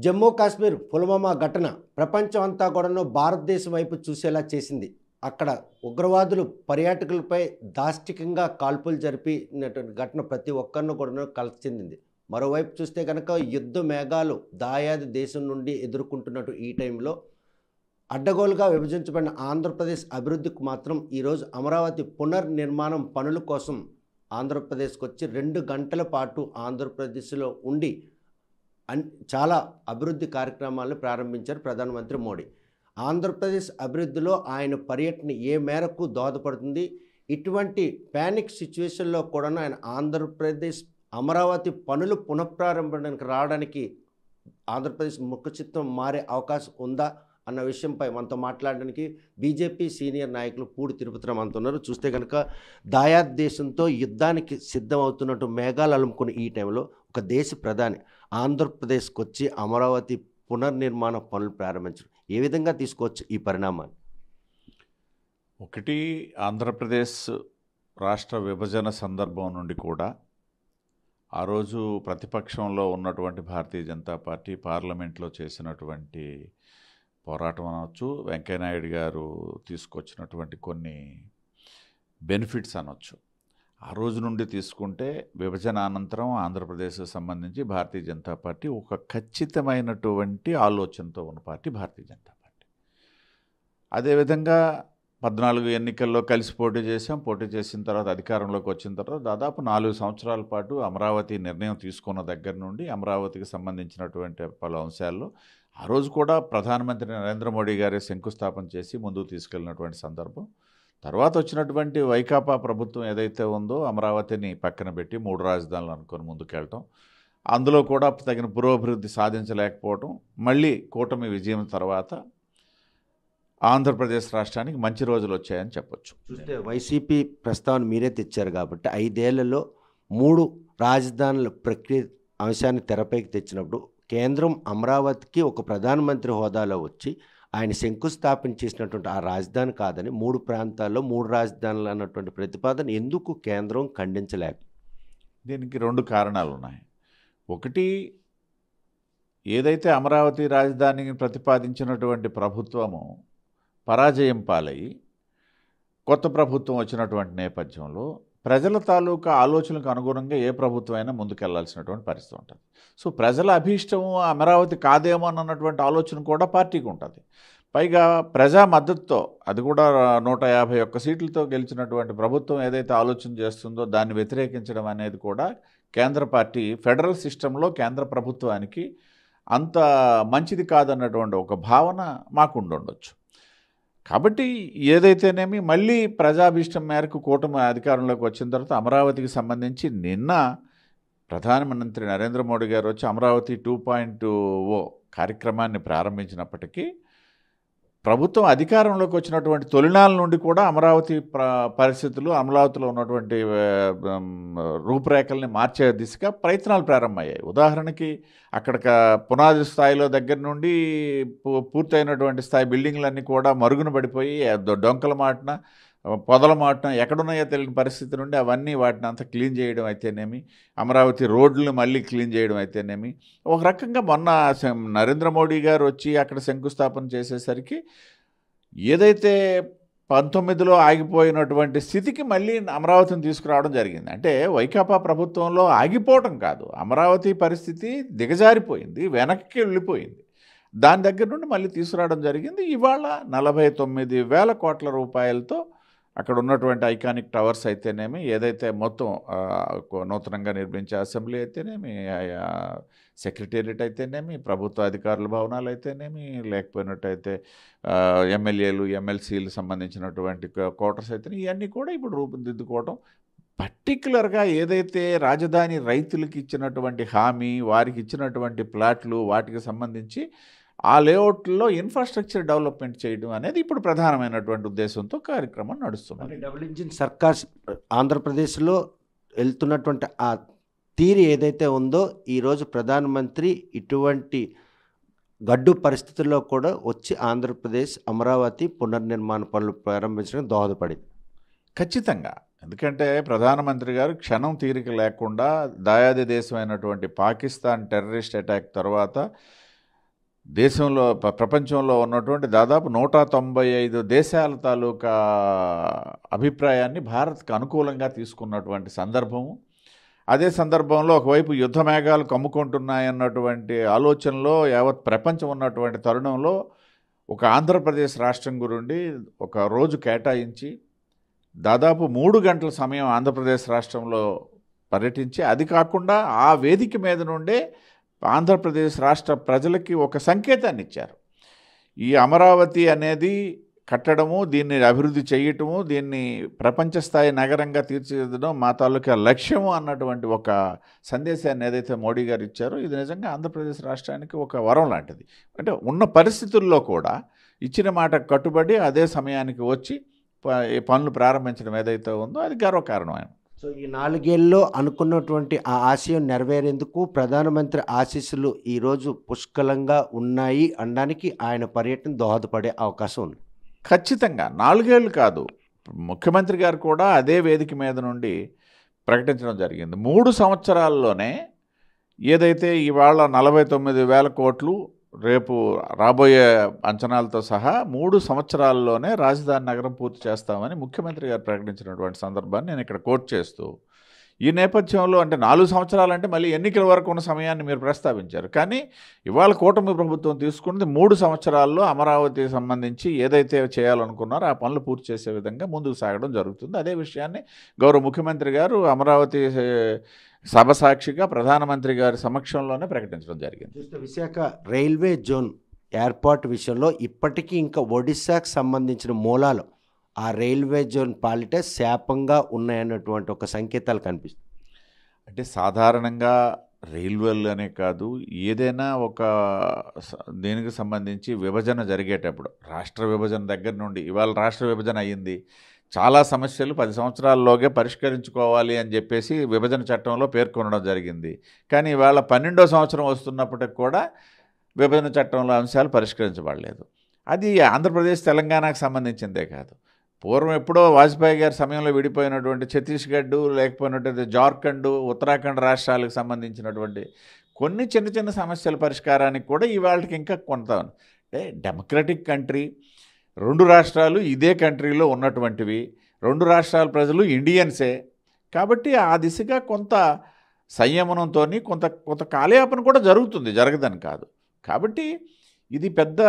జమ్మూ కాశ్మీర్ పుల్వామా ఘటన ప్రపంచం అంతా కూడాను భారతదేశం వైపు చూసేలా చేసింది. అక్కడ ఉగ్రవాదులు పర్యాటకులపై దాష్టికంగా కాల్పులు జరిపినటువంటి ఘటన ప్రతి ఒక్కరిని కూడాను కలచింది. మరోవైపు చూస్తే కనుక యుద్ధ మేఘాలు దాయాది దేశం నుండి ఎదుర్కొంటున్నట్టు ఈ టైంలో అడ్డగోలుగా విభజించబడిన ఆంధ్రప్రదేశ్ అభివృద్ధికి మాత్రం ఈరోజు అమరావతి పునర్నిర్మాణం పనుల కోసం ఆంధ్రప్రదేశ్కి వచ్చి 2 గంటల పాటు ఆంధ్రప్రదేశ్లో ఉండి చాలా అభివృద్ధి కార్యక్రమాలను ప్రారంభించారు ప్రధానమంత్రి మోడీ. ఆంధ్రప్రదేశ్ అభివృద్ధిలో ఆయన పర్యటన ఏ మేరకు దోహదపడుతుంది, ఇటువంటి ప్యానిక్ సిచ్యువేషన్లో కూడా ఆయన ఆంధ్రప్రదేశ్ అమరావతి పనులు పునఃప్రారంభానికి రావడానికి ఆంధ్రప్రదేశ్ ముఖ చిత్రం మారే అవకాశం ఉందా అన్న విషయంపై మనతో మాట్లాడడానికి బీజేపీ సీనియర్ నాయకులు పూడి తిరుపతిరావు మనతో ఉన్నారు. చూస్తే కనుక దాయాద్ దేశంతో యుద్ధానికి సిద్ధమవుతున్నట్టు మేఘాలు అలుముకుని ఈ టైంలో ఒక దేశ ప్రధాని ఆంధ్రప్రదేశ్కి వచ్చి అమరావతి పునర్నిర్మాణ పనులు ప్రారంభించడం ఏ విధంగా తీసుకోవచ్చు ఈ పరిణామాన్ని? ఒకటి, ఆంధ్రప్రదేశ్ రాష్ట్ర విభజన సందర్భం నుండి కూడా ఆ రోజు ప్రతిపక్షంలో ఉన్నటువంటి భారతీయ జనతా పార్టీ పార్లమెంట్లో చేసినటువంటి పోరాటం అనవచ్చు, వెంకయ్యనాయుడు గారు తీసుకొచ్చినటువంటి కొన్ని బెనిఫిట్స్ అనవచ్చు. ఆ రోజు నుండి తీసుకుంటే విభజన అనంతరం ఆంధ్రప్రదేశ్కి సంబంధించి భారతీయ జనతా పార్టీ ఒక ఖచ్చితమైనటువంటి ఆలోచనతో ఉన్న పార్టీ భారతీయ జనతా పార్టీ. అదేవిధంగా 14 ఎన్నికల్లో కలిసి పోటీ చేసాం. పోటీ చేసిన తర్వాత అధికారంలోకి వచ్చిన తర్వాత దాదాపు 4 సంవత్సరాల పాటు అమరావతి నిర్ణయం తీసుకున్న దగ్గర నుండి అమరావతికి సంబంధించినటువంటి పలు అంశాల్లో ఆ రోజు కూడా ప్రధానమంత్రి నరేంద్ర మోడీ గారే శంకుస్థాపన చేసి ముందుకు తీసుకెళ్ళినటువంటి సందర్భం. తర్వాత వచ్చినటువంటి వైకాపా ప్రభుత్వం ఏదైతే ఉందో అమరావతిని పక్కన పెట్టి 3 రాజధానులు అనుకొని ముందుకెళ్ళటం, అందులో కూడా తగిన పురోభివృద్ధి సాధించలేకపోవటం, మళ్ళీ కూటమి విజయం తర్వాత ఆంధ్రప్రదేశ్ రాష్ట్రానికి మంచి రోజులు వచ్చాయని చెప్పొచ్చు. చూస్తే వైసీపీ ప్రస్తావన మీరే తెచ్చారు కాబట్టి 5 ఏళ్లలో 3 రాజధానుల ప్రక్రియ అంశాన్ని తెరపైకి తెచ్చినప్పుడు కేంద్రం అమరావతికి ఒక ప్రధానమంత్రి హోదాలో వచ్చి ఆయన శంకుస్థాపన చేసినటువంటి ఆ రాజధాని కాదని 3 ప్రాంతాల్లో 3 రాజధానులు అన్నటువంటి ప్రతిపాదన ఎందుకు కేంద్రం ఖండించలేక? దీనికి 2 కారణాలు ఉన్నాయి. ఒకటి, ఏదైతే అమరావతి రాజధానిని ప్రతిపాదించినటువంటి ప్రభుత్వము పరాజయం పాలయ్యి కొత్త ప్రభుత్వం వచ్చినటువంటి నేపథ్యంలో ప్రజల తాలూకా ఆలోచనలకు అనుగుణంగా ఏ ప్రభుత్వం అయినా ముందుకెళ్లాల్సినటువంటి పరిస్థితి ఉంటుంది. సో ప్రజల అభీష్టము అమరావతి కాదేమో అన్నటువంటి ఆలోచన కూడా పార్టీకి ఉంటుంది. పైగా ప్రజా మద్దతుతో, అది కూడా 151 సీట్లతో గెలిచినటువంటి ప్రభుత్వం ఏదైతే ఆలోచన చేస్తుందో దాన్ని వ్యతిరేకించడం అనేది కూడా కేంద్ర పార్టీ ఫెడరల్ సిస్టంలో కేంద్ర ప్రభుత్వానికి అంత మంచిది కాదన్నటువంటి ఒక భావన మాకు ఉండొచ్చు. కాబట్టి ఏదైతేనేమి మళ్ళీ ప్రజాభీష్టం మేరకు కూటమి అధికారంలోకి వచ్చిన తర్వాత అమరావతికి సంబంధించి నిన్న ప్రధానమంత్రి నరేంద్ర మోడీ గారు వచ్చి అమరావతి 2.0 కార్యక్రమాన్ని ప్రారంభించినప్పటికీ ప్రభుత్వం అధికారంలోకి వచ్చినటువంటి తొలినాళ్ళ నుండి కూడా అమరావతి పరిస్థితులు, అమరావతిలో ఉన్నటువంటి రూపురేఖల్ని మార్చే దిశగా ప్రయత్నాలు ప్రారంభమయ్యాయి. ఉదాహరణకి అక్కడ పునాది స్థాయిలో దగ్గర నుండి పూర్తయినటువంటి స్థాయి బిల్డింగ్లన్నీ కూడా మరుగున పడిపోయి డొంకల మాటన పొదల మాటన ఎక్కడున్నాయో తెలియని పరిస్థితి నుండి అవన్నీ వాటిని అంతా క్లీన్ చేయడం అయితేనేమి, అమరావతి రోడ్లను మళ్ళీ క్లీన్ చేయడం అయితేనేమి, ఒక రకంగా మొన్న నరేంద్ర మోడీ గారు వచ్చి అక్కడ శంకుస్థాపన చేసేసరికి ఏదైతే 19లో ఆగిపోయినటువంటి స్థితికి మళ్ళీ అమరావతిని తీసుకురావడం జరిగింది. అంటే వైకాపా ప్రభుత్వంలో ఆగిపోవటం కాదు, అమరావతి పరిస్థితి దిగజారిపోయింది, వెనక్కి వెళ్ళిపోయింది. దాని దగ్గర నుండి మళ్ళీ తీసుకురావడం జరిగింది. ఇవాళ 49,000 కోట్ల రూపాయలతో అక్కడ ఉన్నటువంటి ఐకానిక్ టవర్స్ అయితేనేమి, ఏదైతే మొత్తం నూతనంగా నిర్మించే అసెంబ్లీ అయితేనేమి, సెక్రటేరియట్ అయితేనేమి, ప్రభుత్వ అధికారుల భవనాలు అయితేనేమి, లేకపోయినట్టయితే ఎమ్మెల్యేలు ఎమ్మెల్సీలు సంబంధించినటువంటి క్వార్టర్స్ అయితేనే ఇవన్నీ కూడా ఇప్పుడు రూపుదిద్దుకోవడం, పర్టికులర్గా ఏదైతే రాజధాని రైతులకు ఇచ్చినటువంటి హామీ, వారికి ఇచ్చినటువంటి ప్లాట్లు, వాటికి సంబంధించి ఆ లేఅవుట్లో ఇన్ఫ్రాస్ట్రక్చర్ డెవలప్మెంట్ చేయడం అనేది ఇప్పుడు ప్రధానమైనటువంటి ఉద్దేశంతో కార్యక్రమం నడుస్తుంది. డబుల్ ఇంజిన్ సర్కార్ ఆంధ్రప్రదేశ్లో వెళ్తున్నటువంటి ఆ తీరు ఏదైతే ఉందో ఈరోజు ప్రధానమంత్రి ఇటువంటి గడ్డు పరిస్థితుల్లో కూడా వచ్చి ఆంధ్రప్రదేశ్ అమరావతి పునర్నిర్మాణ పనులు ప్రారంభించడం దోహదపడింది. ఖచ్చితంగా. ఎందుకంటే ప్రధానమంత్రి గారు క్షణం తీరిక లేకుండా దాయాది దేశమైనటువంటి పాకిస్తాన్ టెర్రరిస్ట్ అటాక్ తర్వాత దేశంలో ప్రపంచంలో ఉన్నటువంటి దాదాపు 195 దేశాల తాలూకా అభిప్రాయాన్ని భారత్కు అనుకూలంగా తీసుకున్నటువంటి సందర్భము. అదే సందర్భంలో ఒకవైపు యుద్ధ మేఘాలు కమ్ముకుంటున్నాయన్నటువంటి ఆలోచనలో యావత్ ప్రపంచం ఉన్నటువంటి తరుణంలో ఒక ఆంధ్రప్రదేశ్ రాష్ట్రం గురించి ఒక రోజు కేటాయించి దాదాపు 3 గంటల సమయం ఆంధ్రప్రదేశ్ రాష్ట్రంలో పర్యటించి, అది కాకుండా ఆ వేదిక మీద నుండే ఆంధ్రప్రదేశ్ రాష్ట్ర ప్రజలకి ఒక సంకేతాన్ని ఇచ్చారు. ఈ అమరావతి అనేది కట్టడము, దీన్ని అభివృద్ధి చేయటము, దీన్ని ప్రపంచ స్థాయి నగరంగా తీర్చిదిద్దడం మా తాలూకా లక్ష్యము అన్నటువంటి ఒక సందేశాన్ని ఏదైతే మోడీ గారు ఇచ్చారో, ఇది నిజంగా ఆంధ్రప్రదేశ్ రాష్ట్రానికి ఒక వరం లాంటిది. అంటే ఉన్న పరిస్థితుల్లో కూడా ఇచ్చిన మాట కట్టుబడి అదే సమయానికి వచ్చి పనులు ప్రారంభించడం ఏదైతే ఉందో అది గర్వకారణం. సో ఈ 4 ఏళ్ళలో అనుకున్నటువంటి ఆ ఆశయం నెరవేరేందుకు ప్రధానమంత్రి ఆశీస్సులు ఈరోజు పుష్కలంగా ఉన్నాయి అనడానికి ఆయన పర్యటన దోహదపడే అవకాశం ఉంది. ఖచ్చితంగా 4 ఏళ్ళు కాదు, ముఖ్యమంత్రి గారు కూడా అదే వేదిక మీద నుండి ప్రకటించడం జరిగింది. 3 సంవత్సరాల్లోనే ఏదైతే ఇవాళ 49,000 కోట్లు, రేపు రాబోయే అంచనాలతో సహా 3 సంవత్సరాల్లోనే రాజధాని నగరం పూర్తి చేస్తామని ముఖ్యమంత్రి గారు ప్రకటించినటువంటి సందర్భాన్ని నేను ఇక్కడ కోట్ చేస్తూ, ఈ నేపథ్యంలో అంటే 4 సంవత్సరాలంటే మళ్ళీ ఎన్నికల వరకు ఉన్న సమయాన్ని మీరు ప్రస్తావించారు. కానీ ఇవాళ కూటమి ప్రభుత్వం తీసుకున్నది 3 సంవత్సరాల్లో అమరావతికి సంబంధించి ఏదైతే చేయాలనుకున్నారో ఆ పనులు పూర్తి చేసే విధంగా ముందుకు సాగడం జరుగుతుంది. అదే విషయాన్ని గౌరవ ముఖ్యమంత్రి గారు అమరావతి సభ సాక్షిగా ప్రధానమంత్రి గారి సమక్షంలోనే ప్రకటించడం జరిగింది. చూస్తే విశాఖ రైల్వే జోన్ ఏర్పాటు విషయంలో ఇప్పటికీ ఇంకా ఒడిశాకు సంబంధించిన మూలాలు ఆ రైల్వే జోన్ పాలిట శాపంగా ఉన్నాయన్నటువంటి ఒక సంకేతాలు కనిపిస్తుంది. అంటే సాధారణంగా రైల్వేలు అనే కాదు, ఏదైనా ఒక దీనికి సంబంధించి విభజన జరిగేటప్పుడు రాష్ట్ర విభజన దగ్గర నుండి ఇవాళ రాష్ట్ర విభజన అయ్యింది, చాలా సమస్యలు 10 సంవత్సరాల్లోగే పరిష్కరించుకోవాలి అని చెప్పేసి విభజన చట్టంలో పేర్కొనడం జరిగింది. కానీ ఇవాళ 12వ సంవత్సరం వస్తున్నప్పటికి కూడా విభజన చట్టంలో అంశాలు పరిష్కరించబడలేదు. అది ఆంధ్రప్రదేశ్ తెలంగాణకు సంబంధించిందే కాదు, పూర్వం ఎప్పుడో వాజ్పేయి గారి సమయంలో విడిపోయినటువంటి ఛత్తీస్గఢ్, లేకపోయినటువంటి జార్ఖండ్, ఉత్తరాఖండ్ రాష్ట్రాలకు సంబంధించినటువంటి కొన్ని చిన్న చిన్న సమస్యల పరిష్కారానికి కూడా ఇవాళకి ఇంకా కొంత అంటే డెమోక్రటిక్ కంట్రీ, 2 రాష్ట్రాలు ఇదే కంట్రీలో ఉన్నటువంటివి, 2 రాష్ట్రాల ప్రజలు ఇండియన్సే. కాబట్టి ఆ దిశగా కొంత సంయమనంతో కొంత కాలయాపన కూడా జరుగుతుంది, జరగదని కాదు. కాబట్టి ఇది పెద్ద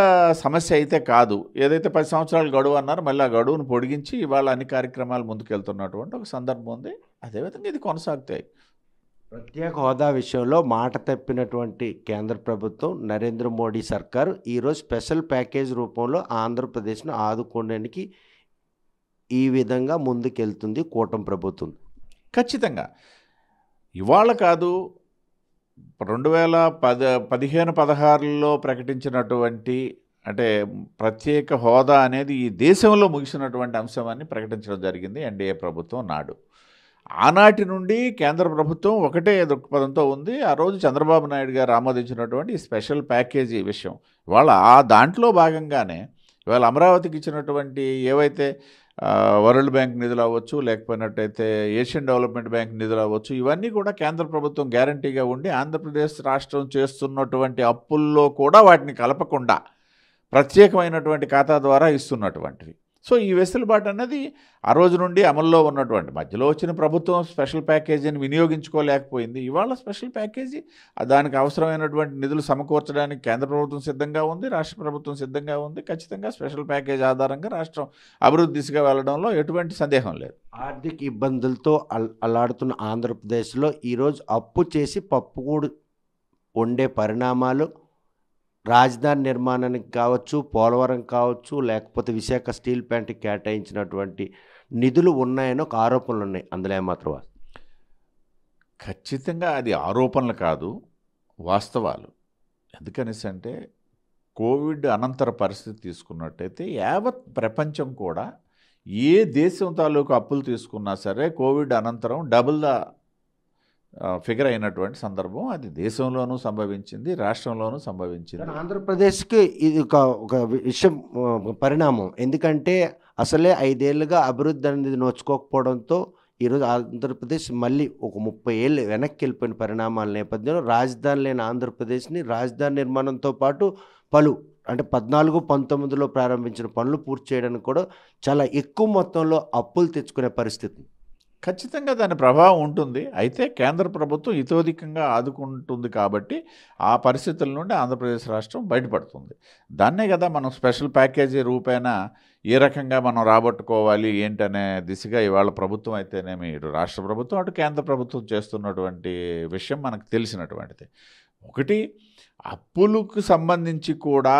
సమస్య అయితే కాదు. ఏదైతే 10 సంవత్సరాలు గడువు అన్నారో మళ్ళీ ఆ గడువును పొడిగించి ఇవాళ అన్ని కార్యక్రమాలు ముందుకెళ్తున్నటువంటి ఒక సందర్భం ఉంది. అదేవిధంగా ఇది కొనసాగుతాయి. ప్రత్యేక హోదా విషయంలో మాట తప్పినటువంటి కేంద్ర ప్రభుత్వం నరేంద్ర మోడీ సర్కారు ఈరోజు స్పెషల్ ప్యాకేజ్ రూపంలో ఆంధ్రప్రదేశ్ను ఆదుకోవడానికి ఈ విధంగా ముందుకెళ్తుంది కూటమి ప్రభుత్వం. ఖచ్చితంగా ఇవాళ కాదు, 2015-16లో ప్రకటించినటువంటి అంటే ప్రత్యేక హోదా అనేది ఈ దేశంలో ముగిసినటువంటి అంశమాన్ని ప్రకటించడం జరిగింది ఎన్డీఏ ప్రభుత్వం నాడు. ఆనాటి నుండి కేంద్ర ప్రభుత్వం ఒకటే దృక్పథంతో ఉంది. ఆ రోజు చంద్రబాబు నాయుడు గారు ఆమోదించినటువంటి స్పెషల్ ప్యాకేజీ విషయం ఇవాళ ఆ దాంట్లో భాగంగానే ఇవాళ అమరావతికి ఇచ్చినటువంటి ఏవైతే వరల్డ్ బ్యాంక్ నిధులు అవ్వచ్చు, లేకపోయినట్టయితే ఏషియన్ డెవలప్మెంట్ బ్యాంక్ నిధులు అవ్వచ్చు, ఇవన్నీ కూడా కేంద్ర ప్రభుత్వం గ్యారంటీగా ఉండి ఆంధ్రప్రదేశ్ రాష్ట్రం చేస్తున్నటువంటి అప్పుల్లో కూడా వాటిని కలపకుండా ప్రత్యేకమైనటువంటి ఖాతా ద్వారా ఇస్తున్నటువంటివి. సో ఈ వెసులుబాటు అన్నది ఆ రోజు నుండి అమల్లో ఉన్నటువంటి, మధ్యలో వచ్చిన ప్రభుత్వం స్పెషల్ ప్యాకేజీని వినియోగించుకోలేకపోయింది. ఇవాళ స్పెషల్ ప్యాకేజీ దానికి అవసరమైనటువంటి నిధులు సమకూర్చడానికి కేంద్ర ప్రభుత్వం సిద్ధంగా ఉంది, రాష్ట్ర ప్రభుత్వం సిద్ధంగా ఉంది. ఖచ్చితంగా స్పెషల్ ప్యాకేజీ ఆధారంగా రాష్ట్రం అభివృద్ధి దిశగా వెళ్ళడంలో ఎటువంటి సందేహం లేదు. ఆర్థిక ఇబ్బందులతో అల్లాడుతున్న ఆంధ్రప్రదేశ్లో ఈరోజు అప్పు చేసి పప్పుకూడు వండే పరిణామాలు రాజధాని నిర్మాణానికి కావచ్చు, పోలవరం కావచ్చు, లేకపోతే విశాఖ స్టీల్ ప్లాంట్కి కేటాయించినటువంటి నిధులు ఉన్నాయని ఒక ఆరోపణలు ఉన్నాయి. అందులో ఏమాత్రం ఖచ్చితంగా అది ఆరోపణలు కాదు, వాస్తవాలు. ఎందుకనేసి అంటే కోవిడ్ అనంతర పరిస్థితి తీసుకున్నట్టయితే యావత్ ప్రపంచం కూడా ఏ దేశం తాలూకు అప్పులు తీసుకున్నా సరే కోవిడ్ అనంతరం డబుల్ ద ఫిగర్ అయినటువంటి సందర్భం అది దేశంలోనూ సంభవించింది, రాష్ట్రంలోనూ సంభవించింది. ఆంధ్రప్రదేశ్కి ఇది ఒక విషయం పరిణామం. ఎందుకంటే అసలే 5 ఏళ్ళుగా అభివృద్ధి అనేది నోచుకోకపోవడంతో ఈరోజు ఆంధ్రప్రదేశ్ మళ్ళీ ఒక 30 ఏళ్ళు వెనక్కి వెళ్ళిపోయిన పరిణామాల నేపథ్యంలో రాజధాని లేని ఆంధ్రప్రదేశ్ని రాజధాని నిర్మాణంతో పాటు పలు అంటే 14-19లో ప్రారంభించిన పనులు పూర్తి చేయడానికి కూడా చాలా ఎక్కువ మొత్తంలో అప్పులు తెచ్చుకునే పరిస్థితి. ఖచ్చితంగా దాని ప్రభావం ఉంటుంది. అయితే కేంద్ర ప్రభుత్వం ఇతోధికంగా ఆదుకుంటుంది కాబట్టి ఆ పరిస్థితుల నుండి ఆంధ్రప్రదేశ్ రాష్ట్రం బయటపడుతుంది. దాన్నే కదా మనం స్పెషల్ ప్యాకేజీ రూపేణా ఏ రకంగా మనం రాబట్టుకోవాలి ఏంటనే దిశగా ఇవాళ ప్రభుత్వం అయితేనేమి, ఇటు రాష్ట్ర ప్రభుత్వం అటు కేంద్ర ప్రభుత్వం చేస్తున్నటువంటి విషయం మనకు తెలిసినటువంటిది. ఒకటి, అప్పులకు సంబంధించి కూడా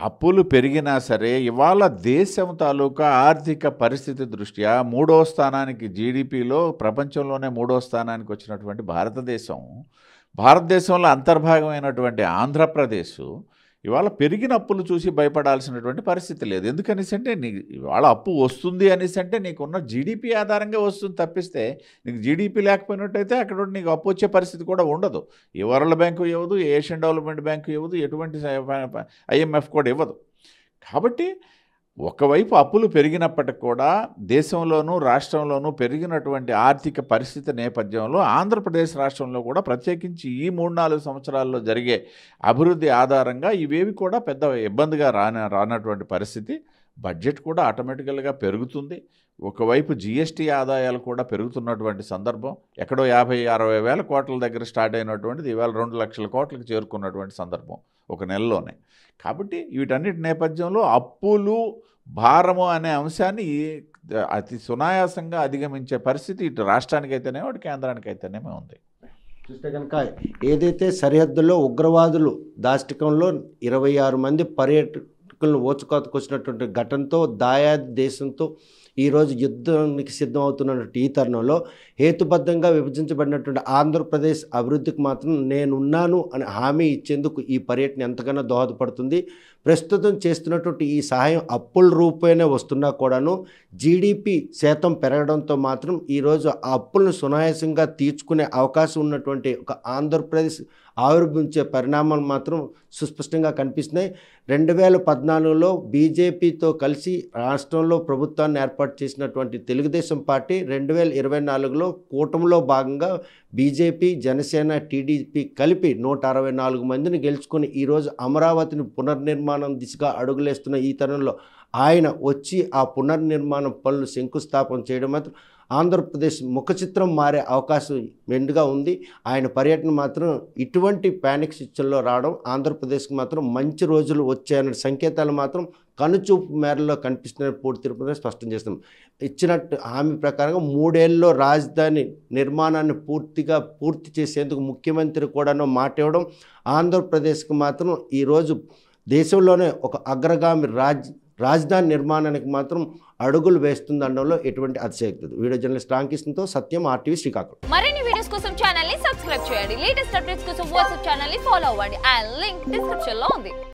అప్పులు పెరిగినా సరే ఇవాళ దేశం తాలూకా ఆర్థిక పరిస్థితి దృష్ట్యా 3వ స్థానానికి జీడిపిలో ప్రపంచంలోనే 3వ స్థానానికి వచ్చినటువంటి భారతదేశంలో అంతర్భాగమైనటువంటి ఆంధ్రప్రదేశ్ ఇవాళ పెరిగిన అప్పులు చూసి భయపడాల్సినటువంటి పరిస్థితి లేదు. ఎందుకనేసి అంటే ఇవాళ అప్పు వస్తుంది అనేసి అంటే నీకున్న జీడిపి ఆధారంగా వస్తుంది తప్పిస్తే నీకు జీడిపి లేకపోయినట్టయితే అక్కడ నీకు అప్పు వచ్చే పరిస్థితి కూడా ఉండదు. ఏ వరల్డ్ బ్యాంకు ఇవ్వదు, ఏషియన్ డెవలప్మెంట్ బ్యాంకు ఇవ్వదు, ఎటువంటి IMF కూడా ఇవ్వదు. కాబట్టి ఒకవైపు అప్పులు పెరిగినప్పటికి కూడా దేశంలోనూ రాష్ట్రంలోనూ పెరిగినటువంటి ఆర్థిక పరిస్థితి నేపథ్యంలో ఆంధ్రప్రదేశ్ రాష్ట్రంలో కూడా ప్రత్యేకించి ఈ 3-4 సంవత్సరాల్లో జరిగే అభివృద్ధి ఆధారంగా ఇవేవి కూడా పెద్ద ఇబ్బందిగా రానటువంటి పరిస్థితి. బడ్జెట్ కూడా ఆటోమేటికల్గా పెరుగుతుంది. ఒకవైపు GST ఆదాయాలు కూడా పెరుగుతున్నటువంటి సందర్భం. ఎక్కడో 50-60 వేల కోట్ల దగ్గర స్టార్ట్ అయినటువంటిది ఇవాళ 2 లక్షల కోట్లకు చేరుకున్నటువంటి సందర్భం ఒక నెలలోనే. కాబట్టి వీటన్నిటి నేపథ్యంలో అప్పులు భారము అనే అంశాన్ని అతి సునాయాసంగా అధిగమించే పరిస్థితి ఇటు రాష్ట్రానికైతేనేమో అటు కేంద్రానికైతేనేమో ఉంది. చూస్తే కనుక ఏదైతే సరిహద్దుల్లో ఉగ్రవాదులు దాష్టికంలో 26 మంది పర్యాటకులను ఓచుకోతకొచ్చినటువంటి ఘటనతో దాయాది దేశంతో ఈరోజు యుద్ధానికి సిద్ధమవుతున్నటువంటి ఈ తరుణంలో హేతుబద్ధంగా విభజించబడినటువంటి ఆంధ్రప్రదేశ్ అభివృద్ధికి మాత్రం నేనున్నాను అని హామీ ఇచ్చేందుకు ఈ పర్యటన ఎంతగానో దోహదపడుతుంది. ప్రస్తుతం చేస్తున్నటువంటి ఈ సహాయం అప్పుల రూపేనే వస్తున్నా కూడాను జీడిపి శాతం పెరగడంతో మాత్రం ఈరోజు ఆ అప్పులను సునాయాసంగా తీర్చుకునే అవకాశం ఉన్నటువంటి ఒక ఆంధ్రప్రదేశ్ ఆవిర్భవించే పరిణామాలు మాత్రం సుస్పష్టంగా కనిపిస్తున్నాయి. 2014లో బీజేపీతో కలిసి రాష్ట్రంలో ప్రభుత్వాన్ని ఏర్పాటు చేసినటువంటి తెలుగుదేశం పార్టీ 2024లో కూటమిలో భాగంగా బీజేపీ, జనసేన, టీడీపీ కలిపి 164 మందిని గెలుచుకొని ఈరోజు అమరావతిని పునర్నిర్మాణం దిశగా అడుగులేస్తున్న ఈ తరుణంలో ఆయన వచ్చి ఆ పునర్నిర్మాణం పనులు శంకుస్థాపన చేయడం మాత్రం ఆంధ్రప్రదేశ్ ముఖ చిత్రం మారే అవకాశం మెండుగా ఉంది. ఆయన పర్యటన మాత్రం ఇటువంటి ప్యానిక్ సిచ్యువేషన్లో రావడం ఆంధ్రప్రదేశ్కి మాత్రం మంచి రోజులు వచ్చాయనే సంకేతాలు మాత్రం కనుచూపు మేరలో కనిపిస్తున్నాయని పూర్తి తిరుపతిలో స్పష్టం చేస్తున్నాం. ఇచ్చినట్టు హామీ ప్రకారంగా 3 ఏళ్ళలో రాజధాని నిర్మాణాన్ని పూర్తి చేసేందుకు ముఖ్యమంత్రి కూడాను మాట ఇవ్వడం ఆంధ్రప్రదేశ్కి మాత్రం ఈరోజు దేశంలోనే ఒక అగ్రగామి రాజధాని నిర్మాణానికి మాత్రం అడుగులు వేస్తుందనడంలో ఎటువంటి అతిశయోక్తి లేదు. వీడియో జర్నలిస్ట్ రామకృష్ణతో సత్యం, RTV శ్రీకాకుళం. మరిన్ని వీడియోస్ కోసం ఛానల్ ని సబ్స్క్రైబ్ చేయండి. లేటెస్ట్ అప్డేట్స్ కోసం వాట్సాప్ ఛానల్ ని ఫాలో అవ్వండి. ఆ లింక్ డిస్క్రిప్షన్ లో ఉంది.